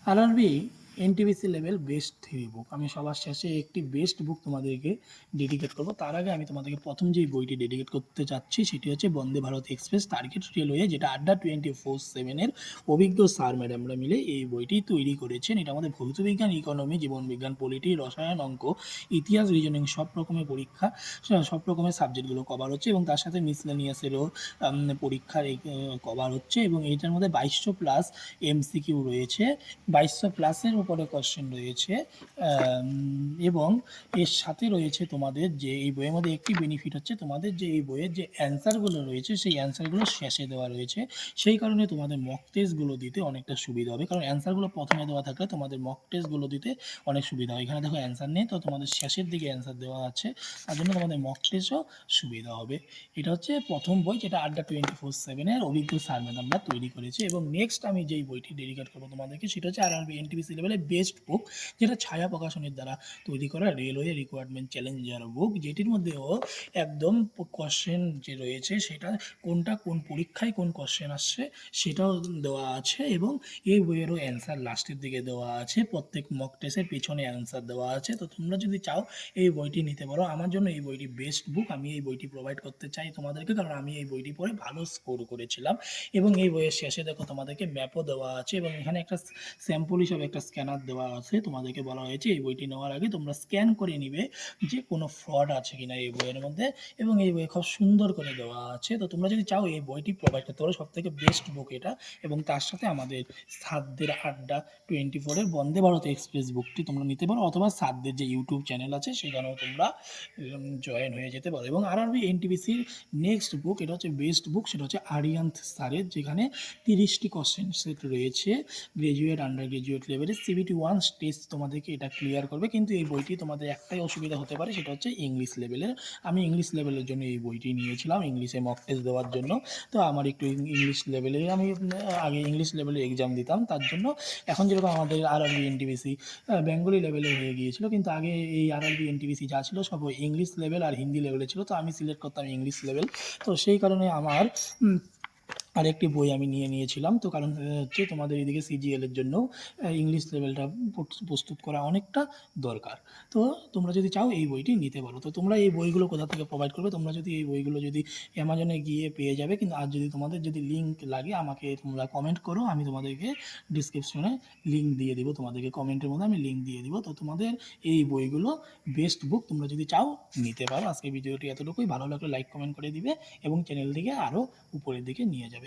RRB NTPC level best 3 বুক। আমি সবার শেষে একটি বেস্ট বুক তোমাদেরকে ডেডিকেট করব। তার আগে আমি তোমাদেরকে প্রথম যেই বইটি ডেডিকেট করতে চাচ্ছি সেটি হচ্ছে Vande Bharat express target railway, যেটা আড্ডা 24/7-এর অভিজ্ঞ স্যার ম্যাডামরা মিলে এই বইটি তৈরি করেছেন। এটা আমাদের ভৌত বিজ্ঞান, ইকোনমি, জীবনবিজ্ঞান, পলিটি, রসায়ন, অঙ্ক, ইতিহাস, রিজনিং সব রকমের পরীক্ষা, সব রকমের সাবজেক্টগুলো কভার হচ্ছে এবং তার সাথে মিসলেনিয়াসেরও পরীক্ষার কভার হচ্ছে এবং এইটার মধ্যে 2200 প্লাস এমসিকিউ রয়েছে, 2200 প্লাসের উপরে কোশ্চেন রয়েছে এবং এর সাথে রয়েছে তোমাদের যে এই বইয়ের মধ্যে একটি বেনিফিট হচ্ছে তোমাদের যে এই বইয়ের যে অ্যান্সারগুলো রয়েছে সেই অ্যান্সারগুলো শেষে দেওয়া রয়েছে। সেই কারণে তোমাদের মক টেস্টগুলো দিতে অনেকটা সুবিধা হবে, কারণ অ্যান্সারগুলো প্রথমে দেওয়া থাকলে তোমাদের মক টেস্টগুলো দিতে অনেক সুবিধা হয়। এখানে দেখো অ্যান্সার নেই, তো তোমাদের শেষের দিকে অ্যান্সার দেওয়া আছে, তার জন্য তোমাদের মক টেস্টও সুবিধা হবে। এটা হচ্ছে প্রথম বই, যেটা আড্ডা 24/7-এর অভিজ্ঞ স্যার ম্যাডামরা তৈরি করেছে। এবং নেক্সট আমি যেই বইটি ডেডিকেট করবো তোমাদেরকে সেটা হচ্ছে আরআরবি এনটিপিসি লেভেলের বেস্ট বুক, যেটা ছায়া প্রকাশনের দ্বারা তৈরি করা রেলওয়ে রিকোয়ারমেন্ট চ্যালেঞ্জার বুক, যেটির মধ্যেও একদম কোশ্চেন যে রয়েছে সেটা কোনটা কোন পরীক্ষায় কোন কোশ্চেন আসছে সেটাও দেওয়া আছে এবং এই বইয়েরও অ্যান্সার লাস্টের দিকে দেওয়া আছে, প্রত্যেক মক টেস্টের পেছনে অ্যান্সার দেওয়া আছে। তো তোমরা যদি চাও এই বইটি নিতে পারো। আমার জন্য এই বইটি বেস্ট বুক, আমি এই বইটি প্রোভাইড করতে চাই তোমাদেরকে, কারণ আমি এই বইটি পড়ে ভালো স্কোর করেছিলাম। এবং এই বইয়ের শেষে দেখো তোমাদেরকে ম্যাপও দেওয়া আছে এবং এখানে একটা স্যাম্পল হিসাবে একটা স্ক্যানার দেওয়া আছে। তোমাদেরকে বলা হয়েছে এই বইটি নেওয়ার আগে তোমরা স্ক্যান করে নিবে যে কোনো ফ্রড আছে কিনা এই বইয়ের মধ্যে, এবং এই বই খুব সুন্দর করে দেওয়া আছে। তো তোমরা যদি চাও এই বইটি প্রোভাইড করতে পারো, সব থেকে বেস্ট বুক এটা। এবং তার সাথে আমাদের সাতদের আড্ডা 24-এর বন্দে ভারত এক্সপ্রেস বুকটি তোমরা নিতে পারো, অথবা সাতদের যে ইউটিউব চ্যানেল আছে সেখানেও তোমরা জয়েন হয়ে যেতে পারো। এবং আরআরবি এনটিপিসির নেক্সট বুক, এটা হচ্ছে বেস্ট বুক, সেটা হচ্ছে আরিয়ান্থ স্যারের, যেখানে 30টি কোশ্চেন সেট রয়েছে গ্রাজুয়েট, আন্ডার গ্রাজুয়েট লেভেলের। সিবিটি 1 টেস্ট তোমাদেরকে এটা ক্লিয়ার করবে, কিন্তু এই বইটি তোমাদের একটাই অসুবিধা হতে পারে, সেটা হচ্ছে ইংলিশ লেভেলের। আমি ইংলিশ লেভেলের জন্য এই বইটি নিয়েছিলাম, ইংলিশে মক টেস্ট দেওয়ার জন্য। তো আমার একটু ইংলিশ লেভেলে আমি আগে ইংলিশ লেভেলে এক্সাম দিতাম, তার জন্য এখন যেরকম আমাদের আরআরবি এনটিপিসি বেঙ্গলি লেভেলে হয়ে গিয়েছিল, কিন্তু আগে এই আরআরবি এনটিপিসি যা ছিল সব ইংলিশ লেভেল আর হিন্দি লেভেলে ছিল, তো আমি সিলেক্ট করতাম ইংলিশ লেভেল। তো সেই কারণে আমার আরেকটি বই আমি নিয়েছিলাম। তো কারণ হচ্ছে তোমাদের এদিকে সিজিএলের জন্য ইংলিশ লেভেলটা প্রস্তুত করা অনেকটা দরকার। তো তোমরা যদি চাও এই বইটি নিতে পারো। তো তোমরা এই বইগুলো কোথা থেকে প্রোভাইড করবে, তোমরা যদি এই বইগুলো যদি অ্যামাজনে গিয়ে পেয়ে যাবে, কিন্তু আর যদি তোমাদের যদি লিঙ্ক লাগে আমাকে তোমরা কমেন্ট করো, আমি তোমাদেরকে ডিসক্রিপশনে লিঙ্ক দিয়ে দিব, তোমাদেরকে কমেন্টের মধ্যে আমি লিঙ্ক দিয়ে দিব। তো তোমাদের এই বইগুলো বেস্ট বুক, তোমরা যদি চাও নিতে পারো। আজকে ভিডিওটি এতটুকুই, ভালো লাগলে লাইক কমেন্ট করে দিবে এবং চ্যানেলটিকে আরও উপরের দিকে নিয়ে যাবে।